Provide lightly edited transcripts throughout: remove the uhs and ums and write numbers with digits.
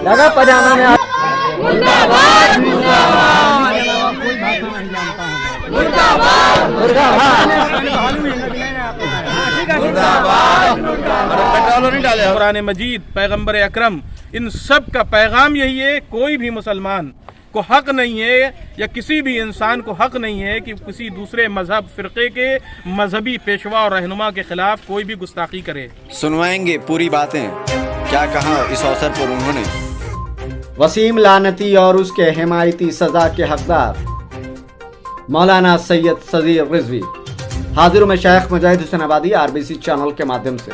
लगा पजामा में कुरान मजीद, पैगंबर अकरम, इन सब का पैगाम यही है, कोई भी मुसलमान को हक नहीं है या किसी भी इंसान को हक नहीं है कि किसी दूसरे मजहब फ़िरक़े के मजहबी पेशवा और रहनुमा के ख़िलाफ़ कोई भी गुस्ताखी करे। सुनवाएंगे पूरी बातें, क्या कहा इस अवसर पर उन्होंने। वसीम लानती और उसके हिमायती सज़ा के हकदार मौलाना सैयद सजीर रिजवी। हाजिर में शेख मुजाहिद हुसैन आबादी, आरबीसी चैनल के माध्यम से।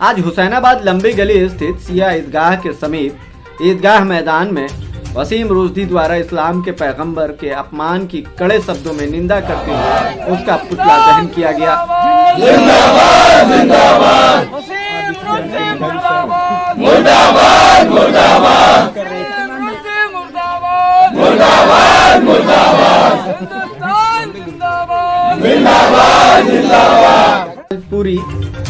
आज हुसैनाबाद लंबी गली स्थित सिया ईदगाह के समीप ईदगाह मैदान में वसीम रुश्दी द्वारा इस्लाम के पैगंबर के अपमान की कड़े शब्दों में निंदा करते हुए उसका पुतला दहन किया गया। जिंदाबाद जिंदाबाद मुर्दाबाद मुर्दाबाद मुर्दाबाद मुर्दाबाद मुर्दाबाद जिंदाबाद जिंदाबाद। पूरी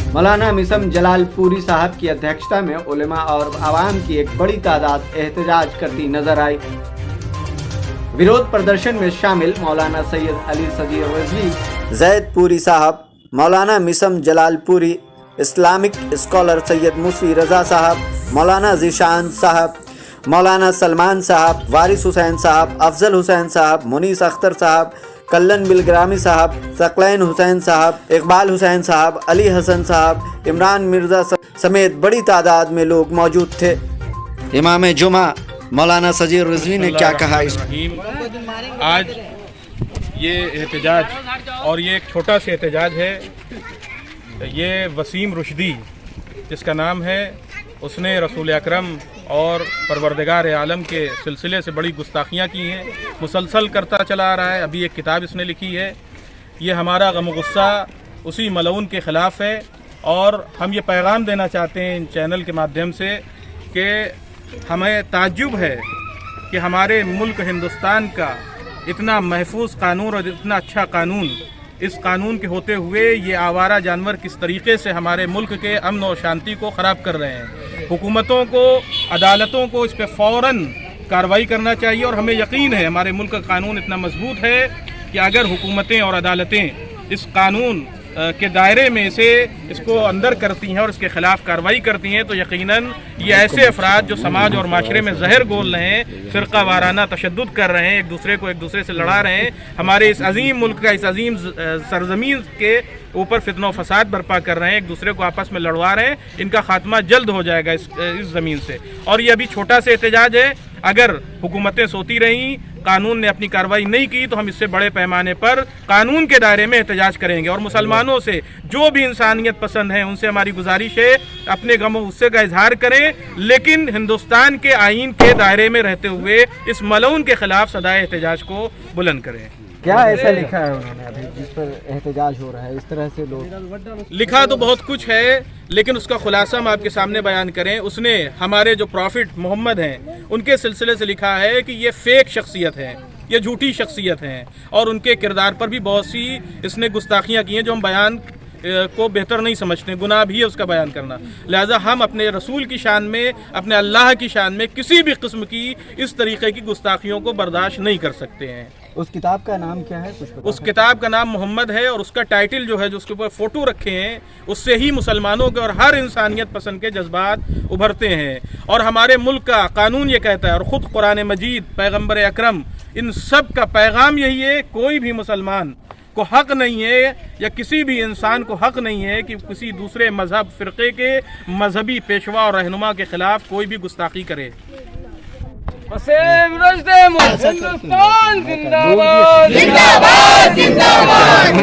मौलाना मिसम जलालपुरी साहब की अध्यक्षता में उलेमा और आवाम की एक बड़ी तादाद एहतजाज करती नजर आई। विरोध प्रदर्शन में शामिल मौलाना सैयद अली सजीर रिजवी, जैदपुरी साहब, मौलाना मिसम जलालपुरी, इस्लामिक स्कॉलर सैयद मुसी रजा साहब, मौलाना जीशान साहब, मौलाना सलमान साहब, वारिस हुसैन साहब, अफजल हुसैन साहब, मुनीस अख्तर साहब, कल्लन बिलग्रामी साहब, सकलैन हुसैन साहब, इकबाल हुसैन साहब, अली हसन साहब, इमरान मिर्ज़ा समेत बड़ी तादाद में लोग मौजूद थे। इमाम जुमा मौलाना सजीर रिजवी ने क्या कहा इस। आज ये एहतजाज, और ये एक छोटा सा एहतजाज है, ये वसीम रुश्दी जिसका नाम है, उसने रसूल अकरम और परवरदिगार आलम के सिलसिले से बड़ी गुस्ताखियाँ की हैं, मुसलसल करता चला आ रहा है। अभी एक किताब इसने लिखी है। ये हमारा गम गुस्सा उसी मलऊन के ख़िलाफ़ है, और हम ये पैगाम देना चाहते हैं इन चैनल के माध्यम से कि हमें ताज्जुब है कि हमारे मुल्क हिंदुस्तान का इतना महफूज कानून और इतना अच्छा कानून, इस कानून के होते हुए ये आवारा जानवर किस तरीके से हमारे मुल्क के अमन और शांति को ख़राब कर रहे हैं। हुकूमतों को, अदालतों को इस पर फ़ौरन कार्रवाई करना चाहिए, और हमें यकीन है हमारे मुल्क का कानून इतना मजबूत है कि अगर हुकूमतें और अदालतें इस कानून के दायरे में से इसको अंदर करती हैं और इसके ख़िलाफ़ कार्रवाई करती हैं, तो यकीनन ये ऐसे अफराद जो समाज और माशरे में जहर घोल रहे हैं, फ़िरका वाराना तशद्दुद कर रहे हैं, एक दूसरे से लड़ा रहे हैं, हमारे इस अजीम मुल्क का, इस अजीम सरजमीन के ऊपर फितना फसाद बर्पा कर रहे हैं, एक दूसरे को आपस में लड़वा रहे हैं, इनका खात्मा जल्द हो जाएगा इस ज़मीन से। और ये अभी छोटा सा एहतजाज है, अगर हुकूमतें सोती रहीं, कानून ने अपनी कार्रवाई नहीं की, तो हम इससे बड़े पैमाने पर कानून के दायरे में एहतजाज करेंगे। और मुसलमानों से जो भी इंसानियत पसंद है उनसे हमारी गुजारिश है, अपने गम और गुस्से का इजहार करें, लेकिन हिंदुस्तान के आईन के दायरे में रहते हुए इस मलऊन के खिलाफ सदाए एहतजाज को बुलंद करें। क्या ऐसा लिखा है उन्होंने अभी जिस पर एहतजाज हो रहा है, इस तरह से लोग। लिखा तो बहुत कुछ है, लेकिन उसका खुलासा हम आपके सामने बयान करें। उसने हमारे जो प्रॉफिट मोहम्मद हैं उनके सिलसिले से लिखा है कि ये फेक शख्सियत है, ये झूठी शख्सियत हैं, और उनके किरदार पर भी बहुत सी इसने गुस्ताखियाँ की हैं जो हम बयान को बेहतर नहीं समझते, गुनाह भी है उसका बयान करना। लिहाजा हम अपने रसूल की शान में, अपने अल्लाह की शान में किसी भी किस्म की इस तरीके की गुस्ताखियों को बर्दाश्त नहीं कर सकते हैं। उस किताब का नाम क्या है? उस किताब का नाम मोहम्मद है, और उसका टाइटल जो है, जो उसके ऊपर फ़ोटो रखे हैं, उससे ही मुसलमानों के और हर इंसानियत पसंद के जज्बात उभरते हैं। और हमारे मुल्क का कानून ये कहता है, और ख़ुद कुरान मजीद, पैगंबर अकरम, इन सब का पैगाम यही है, कोई भी मुसलमान को हक नहीं है या किसी भी इंसान को हक नहीं है कि किसी दूसरे मजहब फ़िरक़े के मजहबी पेशवा और रहनुमा के ख़िलाफ़ कोई भी गुस्ताखी करे। हिंदुस्तान जिंदाबाद जिंदाबाद जिंदाबाद।